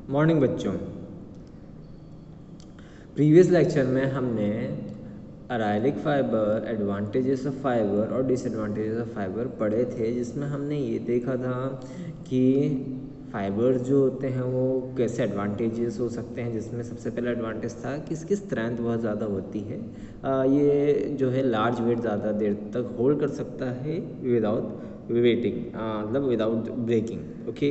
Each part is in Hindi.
मॉर्निंग बच्चों। प्रीवियस लेक्चर में हमने अराइलिक फाइबर, एडवांटेजेस ऑफ फाइबर और डिसएडवांटेजेस ऑफ फाइबर पढ़े थे, जिसमें हमने ये देखा था कि फाइबर जो होते हैं वो कैसे एडवांटेजेस हो सकते हैं, जिसमें सबसे पहला एडवांटेज था कि इसकी स्ट्रेंथ बहुत ज़्यादा होती है। ये जो है लार्ज वेट ज़्यादा देर तक होल्ड कर सकता है विदाउट वेटिंग, मतलब without breaking. Okay,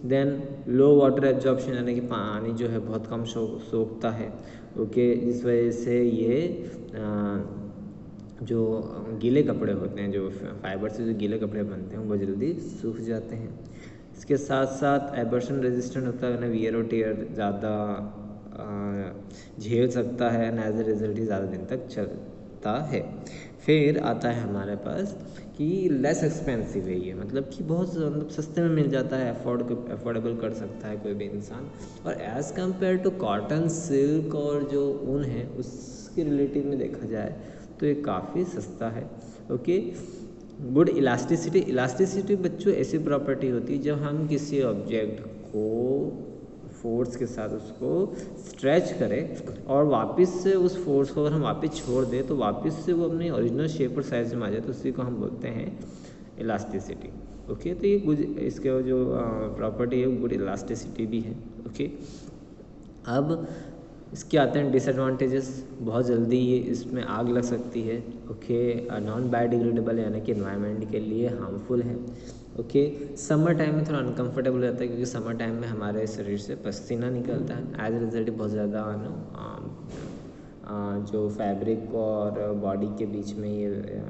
then low water absorption, यानी कि पानी जो है बहुत कम सोखता है। ओके, इस वजह से ये जो गीले कपड़े होते हैं, जो फाइबर से जो गीले कपड़े बनते हैं वो जल्दी सूख जाते हैं। इसके साथ साथ एब्रेशन रेजिस्टेंट होता है, ना वियर और टेयर ज़्यादा झेल सकता है, एंड एज ए रिजल्ट ही ज़्यादा दिन तक चलता है। फिर आता है हमारे पास कि लेस एक्सपेंसिव है ये, मतलब कि बहुत मतलब सस्ते में मिल जाता है, अफोर्डेबल कर सकता है कोई भी इंसान। और as compare to cotton, silk और जो ऊन है उसके रिलेटिव में देखा जाए तो ये काफ़ी सस्ता है। Okay, good elasticity. इलास्टिसिटी बच्चों ऐसी प्रॉपर्टी होती है जब हम किसी ऑब्जेक्ट को फोर्स के साथ उसको स्ट्रेच करें और वापस से उस फोर्स को अगर हम वापस छोड़ दें तो वापस से वो अपने ओरिजिनल शेप और साइज में आ जाए, तो उसी को हम बोलते हैं इलास्टिसिटी। ओके, तो ये गुड, इसके जो प्रॉपर्टी है वो गुड इलास्टिसिटी भी है। ओके, अब इसके आते हैं डिसएडवांटेजेस। बहुत जल्दी ये इसमें आग लग सकती है। ओके, नॉन बायोडिग्रेडेबल, यानी कि एनवायरनमेंट के लिए हार्मफुल है। ओके, समर टाइम में थोड़ा अनकंफर्टेबल हो जाता है, क्योंकि समर टाइम में हमारे शरीर से पसीना निकलता है, एज ए रिजल्ट बहुत ज़्यादा जो फैब्रिक और बॉडी के बीच में ये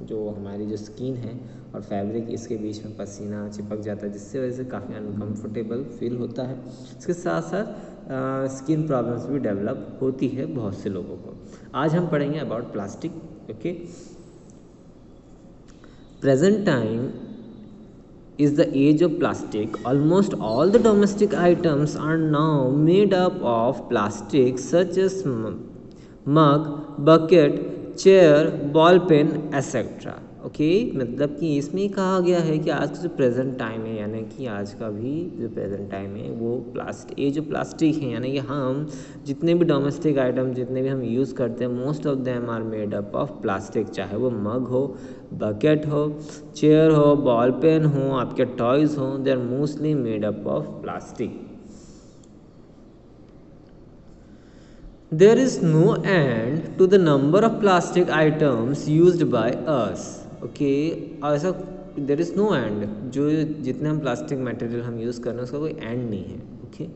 जो हमारी जो स्किन है और फैब्रिक, इसके बीच में पसीना चिपक जाता है, जिससे वजह से काफ़ी अनकंफर्टेबल फील होता है। इसके साथ साथ स्किन प्रॉब्लम्स भी डेवलप होती है बहुत से लोगों को। आज हम पढ़ेंगे about plastic. Okay, present time is the age of plastic. Almost all the domestic items are now made up of plastic, such as mug, bucket, chair, ball pen, etc. Okay, मतलब कि इसमें कहा गया है कि आज का जो प्रेजेंट टाइम है, यानी कि आज का भी जो प्रेजेंट टाइम है वो ये जो प्लास्टिक है, यानी कि हम जितने भी डोमेस्टिक आइटम जितने भी हम यूज़ करते हैं, most of them are made up of plastic. चाहे वो मग हो, बकेट हो, चेयर हो, बॉल पेन हो, आपके टॉयज़ हो, they are mostly made up of plastic. There is no end to the number of plastic items used by us. Okay, ऐसा there is no end, जो जितने हम प्लास्टिक मटेरियल हम यूज़ कर रहे हैं उसका कोई एंड नहीं है। ओके,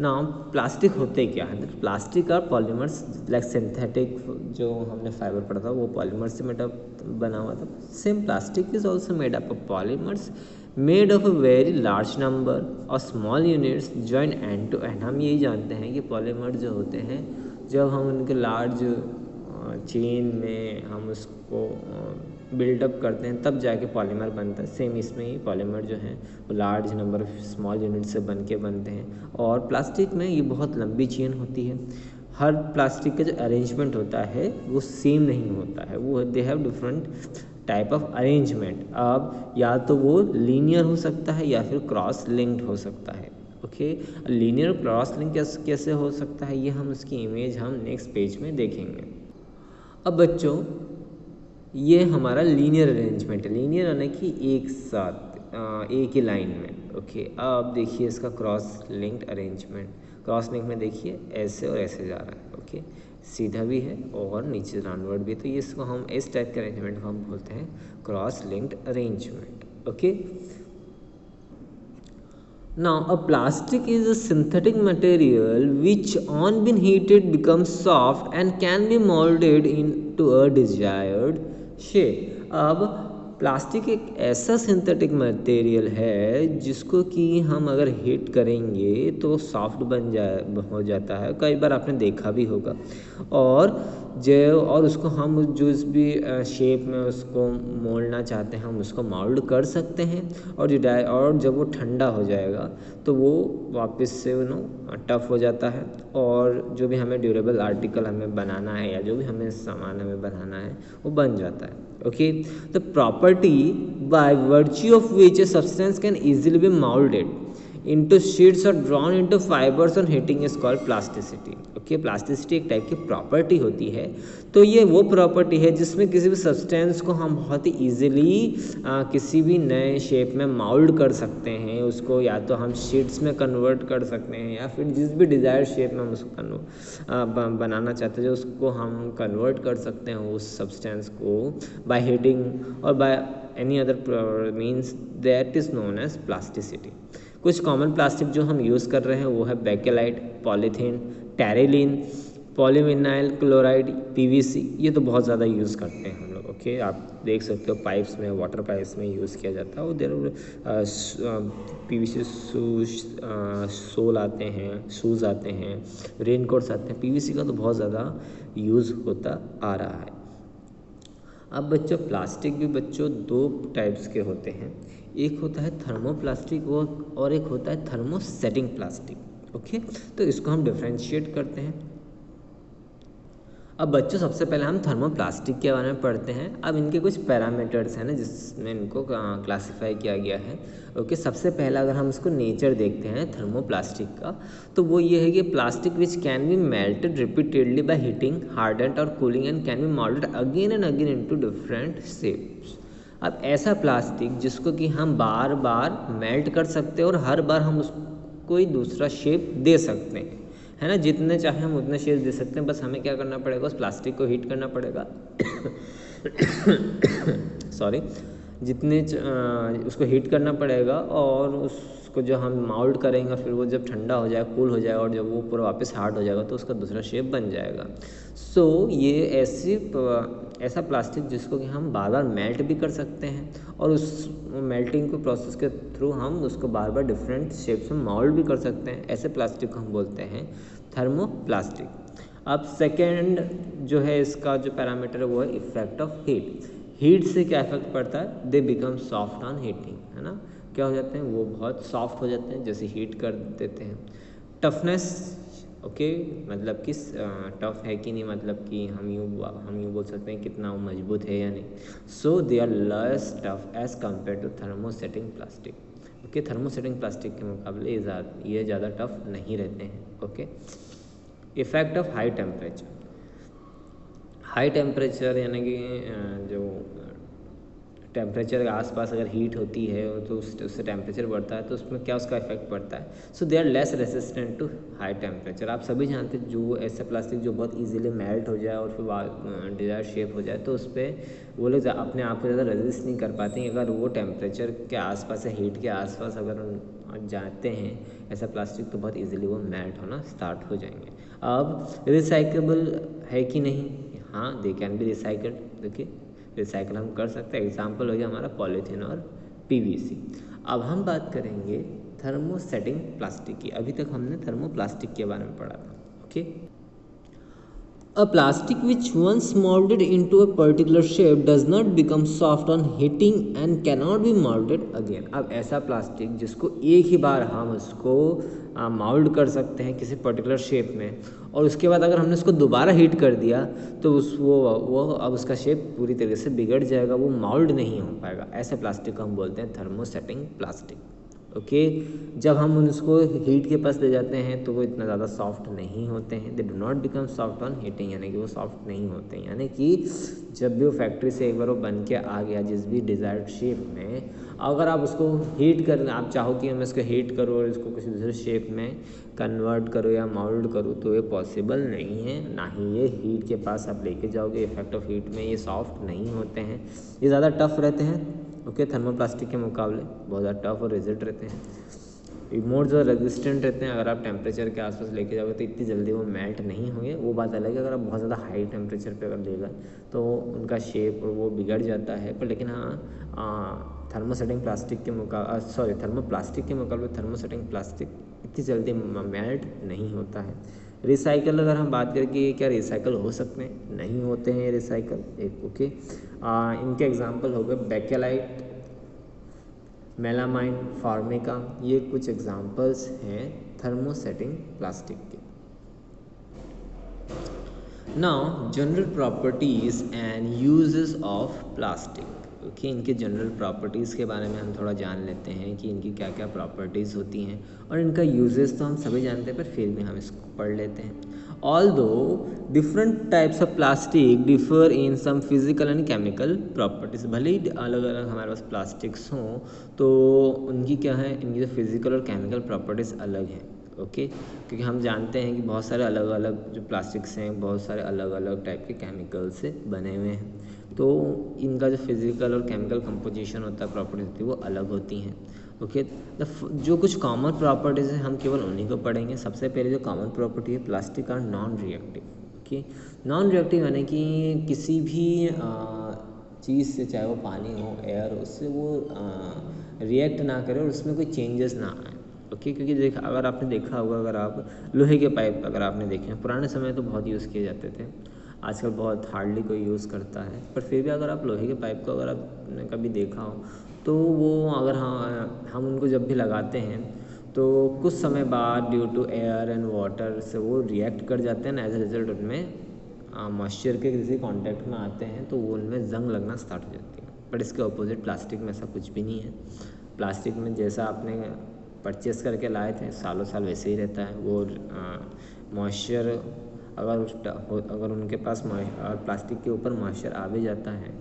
नाउ प्लास्टिक होते क्या है? प्लास्टिक और पॉलीमर्स, लाइक सिंथेटिक जो हमने फाइबर पढ़ा था वो पॉलीमर से बना हुआ था। Same plastic is also made up of polymers made of a very large number और small units join end to end. हम यही जानते हैं कि पॉलीमर जो होते हैं, जब हम उनके लार्ज चेन में हम उसको बिल्डअप करते हैं तब जाके पॉलीमर बनता है। सेम इसमें ही पॉलीमर जो है वो large number of small unit से बनते हैं। और प्लास्टिक में ये बहुत लंबी चेन होती है। हर प्लास्टिक का जो अरेंजमेंट होता है वो सेम नहीं होता है, वो they have different type of arrangement. अब या तो वो लीनियर हो सकता है या फिर क्रॉस लिंक्ड हो सकता है। ओके, लीनियर क्रॉस लिंक कैसे हो सकता है, ये हम उसकी इमेज हम नेक्स्ट पेज में देखेंगे। अब बच्चों, ये हमारा लीनियर अरेंजमेंट है। लीनियर यानी कि एक साथ एक ही लाइन में। ओके, अब देखिए इसका cross linked arrangement. Cross link में देखिए ऐसे और ऐसे जा रहा है। ओके, सीधा भी है और नीचे डाउनवर्ड भी, तो ये इसको हम इस टाइप के अरेंजमेंट को हम बोलते हैं cross linked arrangement. Okay, now a plastic is a synthetic material which on being heated becomes soft and can be molded into a desired shape। अब प्लास्टिक एक ऐसा सिंथेटिक मटेरियल है जिसको कि हम अगर हीट करेंगे तो सॉफ्ट हो जाता है। कई बार आपने देखा भी होगा। और उसको हम जिस भी शेप में उसको मोड़ना चाहते हैं हम उसको मोल्ड कर सकते हैं। और जब वो ठंडा हो जाएगा तो वो वापस से टफ हो जाता है, और जो भी हमें ड्यूरेबल आर्टिकल हमें बनाना है या जो भी हमें सामान हमें बनाना है वो बन जाता है। Okay, the property by virtue of which a substance can easily be moulded. into sheets or drawn into fibers on heating is called plasticity. Okay, plasticity एक टाइप की प्रॉपर्टी होती है। तो ये वो प्रॉपर्टी है जिसमें किसी भी सब्सटेंस को हम बहुत ही ईजिली किसी भी नए शेप में माउल्ड कर सकते हैं। उसको या तो हम शीट्स में कन्वर्ट कर सकते हैं या फिर जिस भी डिज़ायर शेप में हम उसको बनाना चाहते हैं उसको हम कन्वर्ट कर सकते हैं उस सब्सटेंस को बाय हीटिंग और by any other means that is known as plasticity. कुछ कॉमन प्लास्टिक जो हम यूज़ कर रहे हैं वो है Bakelite, polythene, terylene, polyvinyl chloride, PVC. ये तो बहुत ज़्यादा यूज़ करते हैं हम लोग। ओके, आप देख सकते हो पाइप्स में, वाटर पाइप्स में यूज़ किया जाता है। और देर पीवीसी सोल आते हैं, शूज़ आते हैं, रेनकोट्स आते हैं। पीवीसी का तो बहुत ज़्यादा यूज़ होता आ रहा है। अब बच्चों प्लास्टिक भी बच्चों दो टाइप्स के होते हैं। एक होता है थर्मोप्लास्टिक और एक होता है थर्मोसेटिंग प्लास्टिक। ओके, तो इसको हम डिफ्रेंशिएट करते हैं। अब बच्चों सबसे पहले हम थर्मोप्लास्टिक के बारे में पढ़ते हैं। अब इनके कुछ पैरामीटर्स हैं ना जिसमें इनको क्लासिफाई किया गया है। ओके, सबसे पहला अगर हम इसको नेचर देखते हैं थर्मोप्लास्टिक का, तो वो ये है कि plastic which can be melted repeatedly by heating, hardened और cooling and can be moulded again and again into different shapes. अब ऐसा प्लास्टिक जिसको कि हम बार बार मेल्ट कर सकते हैं और हर बार हम उसको कोई दूसरा शेप दे सकते हैं, है ना। जितने चाहे हम उतने शेप दे सकते हैं, बस हमें क्या करना पड़ेगा, उस प्लास्टिक को हीट करना पड़ेगा सॉरी, उसको हीट करना पड़ेगा और उसको जो हम माउल्ड करेंगे फिर वो जब ठंडा हो जाए, कूल हो जाए और जब वो पूरा वापस हार्ड हो जाएगा तो उसका दूसरा शेप बन जाएगा। सो ये ऐसा प्लास्टिक जिसको कि हम बार बार मेल्ट भी कर सकते हैं और उस मेल्टिंग को प्रोसेस के थ्रू हम उसको बार बार डिफरेंट शेप्स में माउल्ड भी कर सकते हैं। ऐसे प्लास्टिक को हम बोलते हैं थर्मोप्लास्टिक। अब सेकेंड जो है इसका जो पैरामीटर है वो है इफेक्ट ऑफ हीट। हीट से क्या इफेक्ट पड़ता है, they become soft on heating, है ना। क्या हो जाते हैं, वो बहुत सॉफ्ट हो जाते हैं जैसे हीट कर देते हैं। टफनेस, ओके, मतलब कि टफ है कि नहीं, मतलब कि हम यूँ बोल सकते हैं कितना वो मजबूत है या नहीं। So they are less tough as compared to thermosetting plastic. Okay, thermosetting plastic के मुकाबले ये ज़्यादा टफ नहीं रहते हैं। Okay, effect of high temperature. High temperature यानी कि जो टेम्परेचर के आसपास अगर हीट होती है तो उससे टेम्परेचर बढ़ता है तो उसमें क्या उसका इफेक्ट पड़ता है। So they are less resistant to high temperature. आप सभी जानते हैं जो ऐसा प्लास्टिक जो बहुत इजीली मेल्ट हो जाए और फिर डिजायर शेप हो जाए तो उस पर वो लोग अपने आप को ज़्यादा रेजिस्ट नहीं कर पाते हैं। अगर वो टेम्परेचर के आसपास या हीट के आसपास अगर जाते हैं ऐसा प्लास्टिक तो बहुत ईजिली वो मेल्ट होना स्टार्ट हो जाएंगे। अब रिसाइकेबल है कि नहीं, हाँ, दे कैन बी रिसाइकल्ड। देखिए रिसाइकल हम कर सकते हैं। एग्जाम्पल हो गया हमारा पॉलीथीन और पीवीसी। अब हम बात करेंगे थर्मोसेटिंग प्लास्टिक की। अभी तक हमने थर्मोप्लास्टिक के बारे में पढ़ा था। Okay, A plastic which once molded into a particular shape does not become soft on heating and cannot be molded again. अब ऐसा प्लास्टिक जिसको एक ही बार हम उसको माउल्ड कर सकते हैं किसी पर्टिकुलर शेप में और उसके बाद अगर हमने उसको दोबारा हीट कर दिया तो वो अब उसका शेप पूरी तरीके से बिगड़ जाएगा, वो माउल्ड नहीं हो पाएगा। ऐसे प्लास्टिक को हम बोलते हैं थर्मोसेटिंग प्लास्टिक। ओके, जब हम उसको हीट के पास ले जाते हैं तो वो इतना ज़्यादा सॉफ्ट नहीं होते हैं। They do not become soft on heating, यानी कि वो सॉफ्ट नहीं होते हैं। यानी कि जब भी वो फैक्ट्री से एक बार वो बन के आ गया जिस भी डिज़ायर्ड शेप में, अगर आप उसको हीट कर, आप चाहो कि मैं इसको हीट करूँ और इसको किसी दूसरे शेप में कन्वर्ट करो या माउल्ड करूँ तो ये पॉसिबल नहीं है। ना ही ये हीट के पास आप लेके जाओगे। इफेक्ट ऑफ हीट में ये सॉफ्ट नहीं होते हैं, ये ज़्यादा टफ रहते हैं। ओके, थर्मोप्लास्टिक के मुकाबले बहुत ज़्यादा टफ और रिजिड रहते हैं। मोर जो रेजिस्टेंट रहते हैं, अगर आप टेम्परेचर के आसपास लेके जाओगे तो इतनी जल्दी वो मेल्ट नहीं होंगे। वो बात अलग है, अगर आप बहुत ज़्यादा हाई टेम्परेचर पे अगर लेगा तो उनका शेप वो बिगड़ जाता है। पर लेकिन हाँ, थर्मोप्लास्टिक के मुकाबले थर्मोसेटिंग प्लास्टिक इतनी जल्दी मेल्ट नहीं होता है। रिसाइकल अगर हम बात करें कि क्या रिसाइकल हो सकते हैं, नहीं होते हैं रिसाइकल। ओके, इनके एग्जांपल हो गए बेकेलाइट, मेलामाइन, फार्मिका। ये कुछ एग्जांपल्स हैं थर्मोसेटिंग प्लास्टिक के। Now general properties and uses of plastic. Okay, इनके जनरल प्रॉपर्टीज़ के बारे में हम थोड़ा जान लेते हैं कि इनकी क्या क्या प्रॉपर्टीज़ होती हैं, और इनका यूजेस तो हम सभी जानते हैं पर फिर भी हम इसको पढ़ लेते हैं. Although different types of plastic differ in some physical and chemical properties, भले ही अलग अलग हमारे पास प्लास्टिक्स हों तो उनकी क्या है, इनकी जो फिजिकल और केमिकल प्रॉपर्टीज़ अलग हैं. ओके, क्योंकि हम जानते हैं कि बहुत सारे अलग अलग जो प्लास्टिक्स हैं बहुत सारे अलग अलग टाइप के केमिकल से बने हुए हैं, तो इनका जो फिजिकल और केमिकल कंपोजिशन होता है, प्रॉपर्टीज होती है, वो अलग होती हैं. ओके, जो कुछ कॉमन प्रॉपर्टीज़ हैं हम केवल उन्हीं को पढ़ेंगे. सबसे पहले जो कॉमन प्रॉपर्टी है, plastic are non reactive. Okay, non reactive यानी कि किसी भी चीज़ से, चाहे वो पानी हो, एयर हो, उससे वो रिएक्ट ना करे और उसमें कोई चेंजेस ना आए. ओके, क्योंकि अगर आपने देखा होगा, अगर आप लोहे के पाइप अगर आपने देखे हैं, पुराने समय तो बहुत यूज़ किए जाते थे, आजकल बहुत हार्डली कोई यूज़ करता है, पर फिर भी अगर आप लोहे के पाइप को अगर आपने कभी देखा हो तो वो अगर हम उनको जब भी लगाते हैं तो कुछ समय बाद due to air and water से वो रिएक्ट कर जाते हैं, एज ए रिजल्ट उनमें मॉइस्चर के किसी कांटेक्ट में आते हैं तो वो उनमें जंग लगना स्टार्ट हो जाती है. बट इसके अपोजिट प्लास्टिक में ऐसा कुछ भी नहीं है. प्लास्टिक में जैसा आपने परचेस करके लाए थे सालों साल वैसे ही रहता है. वो मॉइस्चर अगर उनके पास प्लास्टिक के ऊपर मॉइस्चर आ भी जाता है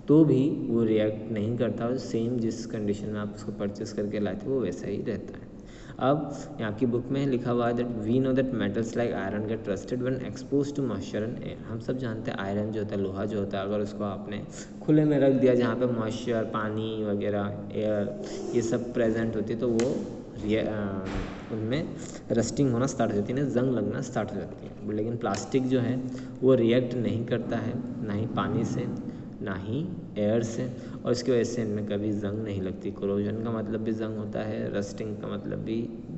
तो भी वो रिएक्ट नहीं करता. सेम जिस कंडीशन में आप उसको परचेस करके लाए थे वो वैसा ही रहता है. अब यहाँ की बुक में लिखा हुआ है that we know that metals like iron get rusted when expose to moisture and air. हम सब जानते हैं आयरन जो होता है, लोहा जो होता है, अगर उसको आपने खुले में रख दिया जहाँ पे मॉइस्चर, पानी वगैरह, एयर ये सब प्रेजेंट होती है तो वो उनमें रस्टिंग होना स्टार्ट हो जाती है, जंग लगना स्टार्ट हो जाती है. लेकिन प्लास्टिक जो है वो रिएक्ट नहीं करता है, ना ही पानी से ना ही एयर से, और इसकी वजह से इनमें कभी जंग नहीं लगती. कोरोजन का मतलब भी जंग होता है, रस्टिंग का मतलब भी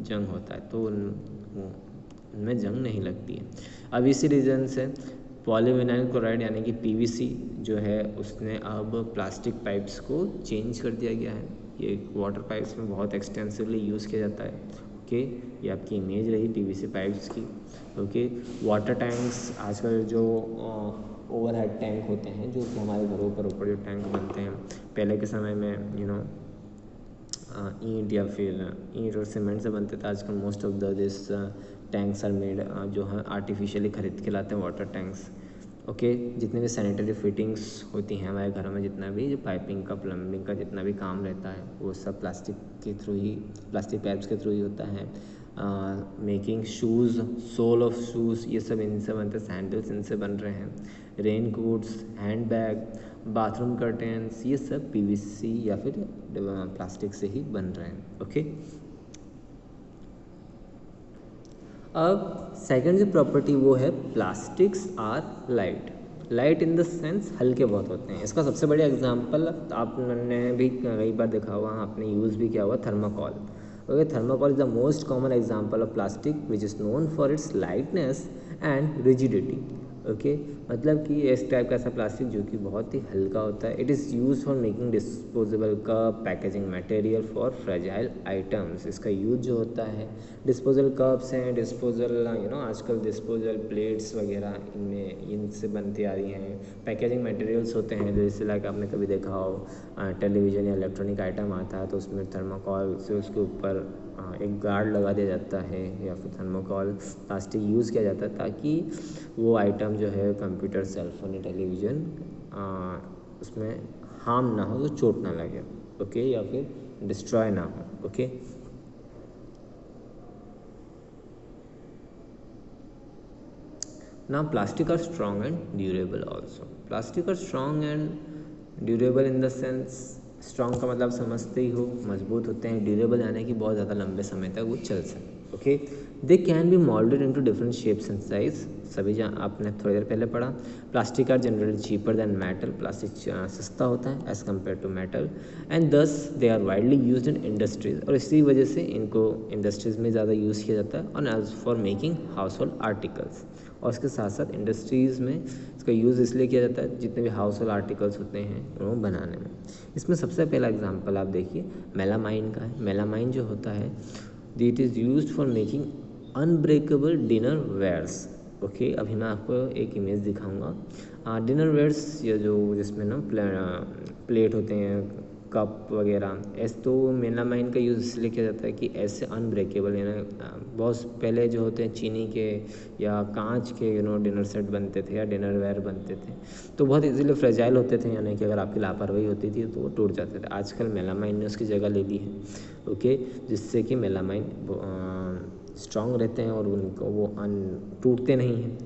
जंग होता है, तो उनमें जंग नहीं लगती है. अब इसी रीज़न से पॉलीविनाइल क्लोराइड यानी कि पीवीसी जो है उसने अब प्लास्टिक पाइप्स को चेंज कर दिया गया है. ये वाटर पाइप्स में बहुत एक्सटेंसिवली यूज़ किया जाता है. ओके, ये आपकी इमेज रही पीवीसी पाइप्स की. ओके, वाटर टैंक्स आजकल जो ओवरहेड टैंक होते हैं जो कि हमारे घरों पर ऊपर जो टैंक बनते हैं, पहले के समय में ईंट या फिर ईंट और सीमेंट से बनते थे. आजकल most of this tanks are made जो है आर्टिफिशियली खरीद के लाते हैं वाटर टैंक्स. ओके, जितने भी सैनिटरी फिटिंग्स होती हैं हमारे घरों में, जितना भी जो पाइपिंग का, प्लम्बिंग का जितना भी काम रहता है वो सब प्लास्टिक पाइप्स के थ्रू ही होता है. Making shoes, sole of shoes ये सब इनसे बनते हैं. सैंडल्स इनसे बन रहे हैं. Rain quotes, hand bag, bathroom curtains ये सब पीवीसी या फिर प्लास्टिक से ही बन रहे हैं. ओके, अब सेकंड जो प्रॉपर्टी वो है plastics are light in the sense हल्के बहुत होते हैं. इसका सबसे बड़ा एग्जांपल आपने भी कई बार देखा हुआ, आपने यूज़ भी किया हुआ, thermocol. Okay, thermocol is the most common example of plastic which is known for its lightness and rigidity. Okay, मतलब कि इस टाइप का ऐसा प्लास्टिक जो कि बहुत ही हल्का होता है. It is use for making disposable cup, packaging material for fragile items. इसका यूज जो होता है, डिस्पोजल कप्स हैं, डिस्पोजल आजकल डिस्पोजल प्लेट्स वगैरह इनसे बनती आ रही हैं. पैकेजिंग मटेरियल्स होते हैं जैसे लाइक आपने कभी देखा हो टेलीविज़न या इलेक्ट्रॉनिक आइटम आता है तो उसमें थर्माकोल से उसके ऊपर एक गार्ड लगा दिया जाता है या फिर थर्माकोल प्लास्टिक यूज़ किया जाता है ताकि वो आइटम जो है कंप्यूटर, सेलफोन या टेलीविज़न उसमें हार्म ना हो, तो चोट ना लगे. ओके, या फिर डिस्ट्रॉय ना हो. Okay, now plastic are strong and durable also. Plastic are strong and durable in the sense, strong का मतलब समझते ही हो, मजबूत होते हैं. ड्यूरेबल यानी कि बहुत ज़्यादा लंबे समय तक वो चल सके. Okay, they can be moulded into different shapes and size. सभी जहाँ आपने थोड़ी देर पहले पढ़ा, plastic are generally cheaper than metal. Plastic सस्ता होता है as compare to metal and thus they are widely use in industries. और इसी वजह से इनको इंडस्ट्रीज़ में ज़्यादा यूज़ किया जाता है. और as for making household articles, और इसके साथ साथ इंडस्ट्रीज़ में इसका यूज़ इसलिए किया जाता है जितने भी हाउस होल्ड आर्टिकल्स होते हैं वो बनाने में. इसमें सबसे पहला एग्जांपल आप देखिए मेलामाइन का है. मेलामाइन जो होता है it is used for making unbreakable dinner wares. Okay, अभी मैं आपको एक इमेज दिखाऊंगा डिनर वेयर्स, ये जो जिसमें ना प्लेट होते हैं, कप वगैरह। ऐसे तो मेलामाइन का यूज़ इसलिए किया जाता है कि ऐसे अनब्रेकेबल, यानी बहुत पहले जो होते हैं चीनी के या कांच के डिनर सेट बनते थे या डिनर वेयर बनते थे, तो बहुत इजीली फ्रेजाइल होते थे, यानी कि अगर आपकी लापरवाही होती थी तो वो टूट जाते थे। आजकल मेलामाइन ने उसकी जगह ले ली है, ओके, जिससे कि मेलामाइन स्ट्रॉन्ग रहते हैं और उनको वो टूटते नहीं हैं,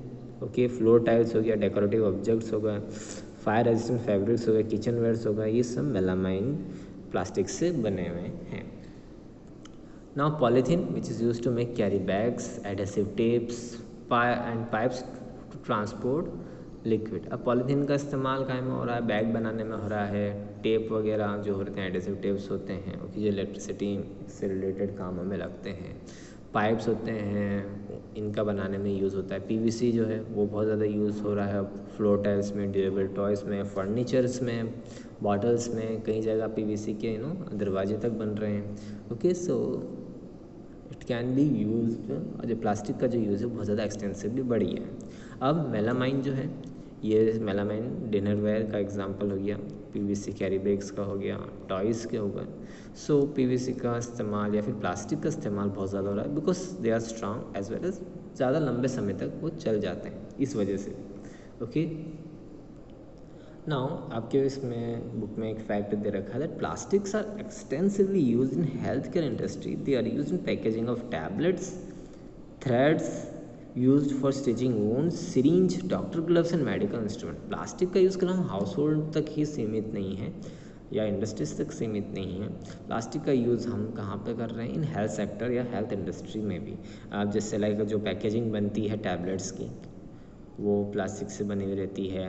ओके। फ्लोर टाइल्स हो गया, डेकोरेटिव ऑब्जेक्ट्स हो गए, फायर रेजिस्टेंट फैब्रिक्स हो गए, किचन वेयर्स हो गए, ये सब मेलामाइन प्लास्टिक से बने हुए हैं। Now polythene which is use to make carry bags, adhesive tapes and pipes to transport liquid. अब पॉलीथीन का इस्तेमाल काय में हो रहा है, बैग बनाने में हो रहा है, टेप वगैरह जो होते हैं, एडहेसिव टेप्स होते हैं, ओके, जो इलेक्ट्रिसिटी से रिलेटेड कामों में लगते हैं। पाइप्स होते हैं, इनका बनाने में यूज़ होता है। पीवीसी जो है वो बहुत ज़्यादा यूज़ हो रहा है अब फ्लोर टाइल्स में, ड्यूरेबल टॉयज़ में, फर्नीचर्स में, बॉटल्स में, कई जगह पीवीसी के दरवाजे तक बन रहे हैं, okay. So it can be used, और जो प्लास्टिक का जो यूज़ है बहुत ज़्यादा एक्सटेंसिवली बढ़ी है। अब मेलामाइन जो है, ये मेलामाइन डिनर वेयर का एग्जांपल हो गया, पीवीसी कैरी बैग्स का हो गया, टॉयज़ के हो गए। सो पीवीसी का इस्तेमाल या फिर प्लास्टिक का इस्तेमाल बहुत ज़्यादा हो रहा है, because they are strong as well as ज़्यादा लंबे समय तक वो चल जाते हैं, इस वजह से, ओके। नाउ आपके इसमें बुक में एक फैक्ट दे रखा है that plastics are extensively use in health care industry. They are use in packaging of tablets, threads use for stitching wounds, syringe, doctor gloves and medical instrument. Plastic का यूज़ करना हाउस होल्ड तक ही सीमित नहीं है या इंडस्ट्रीज तक सीमित नहीं है। प्लास्टिक का यूज़ हम कहाँ पे कर रहे हैं, इन हेल्थ सेक्टर या हेल्थ इंडस्ट्री में भी। आप जैसे लाइक जो पैकेजिंग बनती है टैबलेट्स की, वो प्लास्टिक से बनी हुई रहती है।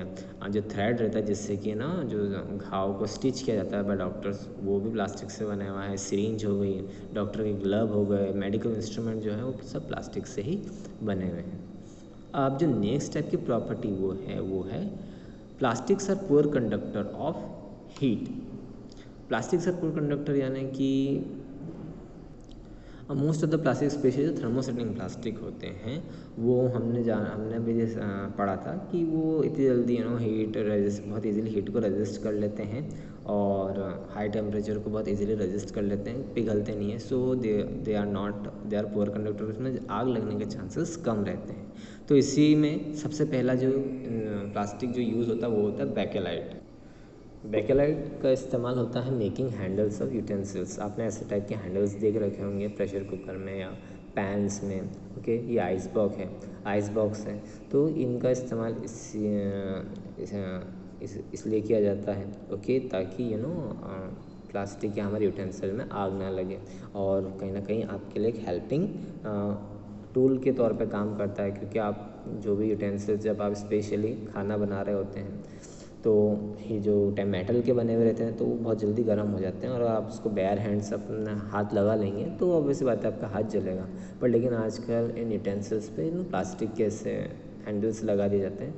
जो थ्रेड रहता है जिससे कि जो घाव को स्टिच किया जाता है बाय डॉक्टर्स, वो भी प्लास्टिक से बना हुआ है। सिरिंज हो गई, डॉक्टर के ग्लव हो गए, मेडिकल इंस्ट्रूमेंट जो है वो सब प्लास्टिक से ही बने हुए हैं। अब जो नेक्स्ट टाइप की प्रॉपर्टी वो है plastics are poor conductor of heat. Plastics are poor conductor यानी कि most of the plastic specially जो थर्मोसेटिंग प्लास्टिक होते हैं वो हमने भी पढ़ा था कि वो इतनी जल्दी हीट रेजिस्ट, बहुत इजीली हीट को रेजिस्ट कर लेते हैं और हाई टेम्परेचर को बहुत इजीली रेजिस्ट कर लेते हैं, पिघलते नहीं है। So they are poor conductor, उसमें आग लगने के चांसेस कम रहते हैं। तो इसी में सबसे पहला जो प्लास्टिक जो यूज़ होता है वो होता है बेकेलाइट। बेकेलाइट का इस्तेमाल होता है मेकिंग हैंडल्स ऑफ यूटेंसिल्स। आपने ऐसे टाइप के हैंडल्स देख रखे होंगे प्रेशर कुकर में या पैन्स में, ओके। ये आइस बॉक्स है, तो इनका इस्तेमाल इसलिए किया जाता है, ओके, ताकि प्लास्टिक या हमारे यूटेंसिल में आग ना लगे और कहीं ना कहीं आपके लिए एक हेल्पिंग टूल के तौर पे काम करता है। क्योंकि आप जो भी यूटेंसिल्स जब आप स्पेशली खाना बना रहे होते हैं तो ये जो मेटल के बने हुए रहते हैं तो वो बहुत जल्दी गर्म हो जाते हैं और आप उसको बेयर हैंड्स अपना हाथ लगा लेंगे तो ऑब्वियस बात है आपका हाथ जलेगा। पर लेकिन आजकल इन यूटेंसिल्स पे प्लास्टिक के ऐसे हैंडल्स लगा दिए जाते हैं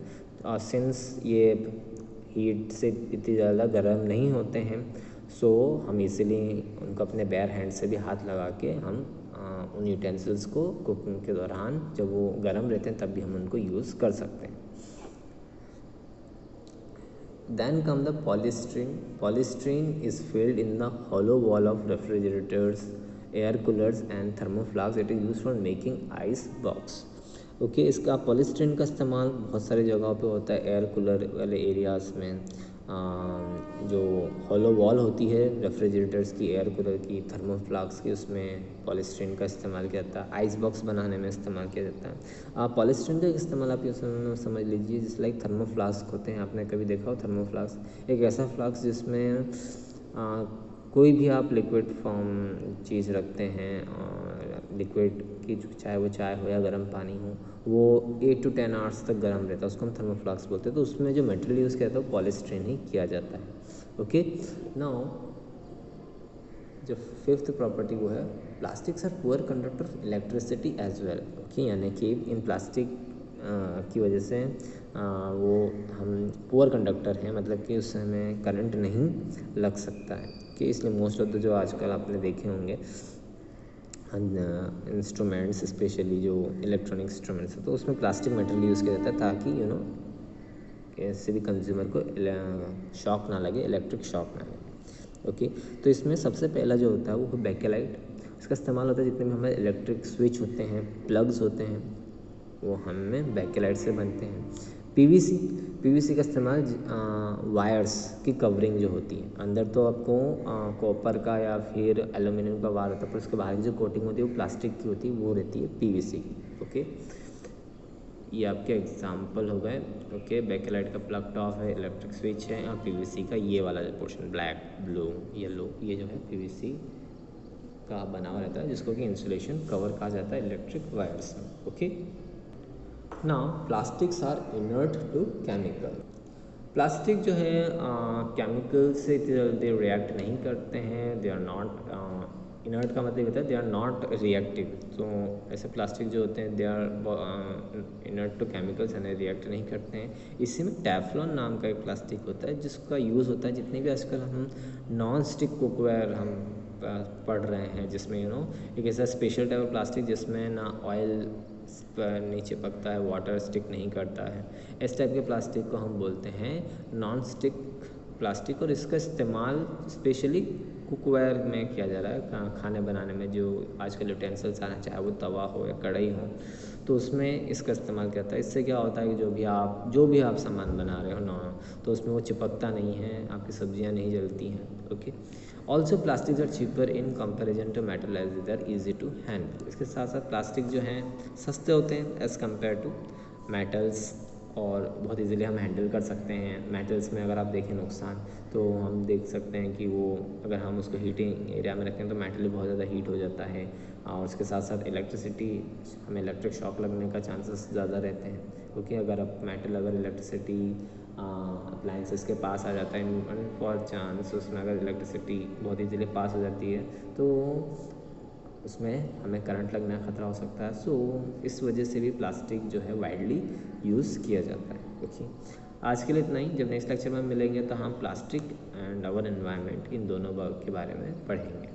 और सिंस ये हीट से इतनी ज़्यादा गर्म नहीं होते हैं, सो हम इसीलिए उनको अपने बेयर हैंड से भी हाथ लगा के हम उन यूटेंसिल्स को कुकिंग के दौरान जब वो गर्म रहते हैं तब भी हम उनको यूज़ कर सकते हैं। Then come the polystyrene. Polystyrene is filled in the hollow wall of refrigerators, air coolers and thermoflasks. It is used for making ice box. Okay, इसका पॉलीस्टीरीन का इस्तेमाल बहुत सारी जगहों पे होता है। एयर कूलर वाले एरियाज़ में जो हॉलो वॉल होती है रेफ्रिजरेटर्स की, एयर कूलर की, थर्मोफ्लास्क की, उसमें पॉलीस्टीरीन का इस्तेमाल किया जाता है। आइस बॉक्स बनाने में इस्तेमाल किया जाता है। पॉलीस्टीरीन का इस्तेमाल आप ये समझ लीजिए जिस लाइक थर्मोफ्लास्क होते हैं, आपने कभी देखा हो थर्मोफ्लास्क, एक ऐसा फ्लास्क जिसमें कोई भी आप लिक्विड फॉर्म चीज़ रखते हैं और लिक्विड की चाहे वो चाय हो या गर्म पानी हो, वो 8 to 10 आवर्स तक गर्म रहता है, उसको हम थर्मोफ्लास्क बोलते हैं। तो उसमें जो मटेरियल यूज़ किया जाता है वो पॉलीस्टीरीन ही किया जाता है। ओके, नाउ जो फिफ्थ प्रॉपर्टी वो है plastics are poor conductor of electricity as well. Okay, यानी कि इन प्लास्टिक की वजह से वो हम पुअर कंडक्टर हैं, मतलब कि उससे हमें करंट नहीं लग सकता है कि इसलिए मोस्ट ऑफ द जो आजकल आपने देखे होंगे इंस्ट्रूमेंट्स, स्पेशली जो इलेक्ट्रॉनिक इंस्ट्रूमेंट्स हैं, तो उसमें प्लास्टिक मटेरियल यूज़ किया जाता है ताकि किसी भी कंज्यूमर को शॉक ना लगे, इलेक्ट्रिक शॉक ना लगे। ओके, तो इसमें सबसे पहला जो होता है वो बैकलाइट। इसका इस्तेमाल होता है जितने भी हमारे इलेक्ट्रिक स्विच होते हैं, प्लग्स होते हैं, वो हमें बैकलाइट से बनते हैं। पीवीसी का इस्तेमाल वायर्स की कवरिंग जो होती है, अंदर तो आपको कॉपर का या फिर एल्यूमिनियम का वायर होता है, पर उसके बाहर की जो कोटिंग होती है वो प्लास्टिक की होती है, वो रहती है पीवीसी की। ओके, ये आपके एग्जाम्पल हो गए। ओके, बैकलाइट का प्लग टॉप है, इलेक्ट्रिक स्विच है, और पीवीसी का ये वाला जो पोर्शन ब्लैक, ब्लू, येलो, ये जो है पीवीसी का बना हुआ रहता है, जिसको कि इंसुलेशन कवर कहा जाता है इलेक्ट्रिक वायर्स में। Okay, now plastics are inert to chemical. Plastic जो है केमिकल से जल्दी रिएक्ट नहीं करते हैं, दे आर नॉट इनर्ट का मतलब होता है दे आर नॉट रिएक्टिव। तो ऐसे प्लास्टिक जो होते हैं they are inert to chemicals यानी रिएक्ट नहीं करते हैं। इसी में टेफ्लॉन नाम का एक प्लास्टिक होता है जिसका यूज़ होता है, जितने भी आजकल हम नॉन स्टिक कुकवेयर हम पढ़ रहे हैं, जिसमें एक ऐसा स्पेशल टाइप ऑफ प्लास्टिक जिसमें ना ऑयल नीचे पकता है, वाटर स्टिक नहीं करता है, इस टाइप के प्लास्टिक को हम बोलते हैं नॉन स्टिक प्लास्टिक। और इसका इस्तेमाल स्पेशली कुकवेयर में किया जा रहा है, खाने बनाने में जो आजकल यूटेंसिल्स आना, चाहे वो तवा हो या कढ़ाई हो, तो उसमें इसका इस्तेमाल किया जाता है। इससे क्या होता है कि जो भी आप सामान बना रहे हो ना, तो उसमें वो चिपकता नहीं है, आपकी सब्जियां नहीं जलती हैं। Okay, also plastics are cheaper in comparison to metal as they are easy to handle. इसके साथ साथ प्लास्टिक जो हैं सस्ते होते हैं एज़ कम्पेयर टू मेटल्स, और बहुत इजीली हम हैंडल कर सकते हैं। मेटल्स में अगर आप देखें नुकसान, तो हम देख सकते हैं कि वो अगर हम उसको हीटिंग एरिया में रखें तो मेटल बहुत ज़्यादा हीट हो जाता है, और उसके साथ साथ इलेक्ट्रिसिटी, हमें इलेक्ट्रिक शॉक लगने का चांसेस ज़्यादा रहते हैं, क्योंकि अगर इलेक्ट्रिसिटी अप्लाइंसेस के पास आ जाता है, फॉर चांस उसमें अगर इलेक्ट्रिसिटी बहुत इजीली पास हो जाती है तो उसमें हमें करंट लगने का ख़तरा हो सकता है। सो इस वजह से भी प्लास्टिक जो है वाइडली यूज़ किया जाता है। ओके, आज के लिए इतना ही। जब नेक्स्ट लेक्चर में मिलेंगे तो हम प्लास्टिक एंड आवर एनवायरनमेंट इन दोनों के बारे में पढ़ेंगे।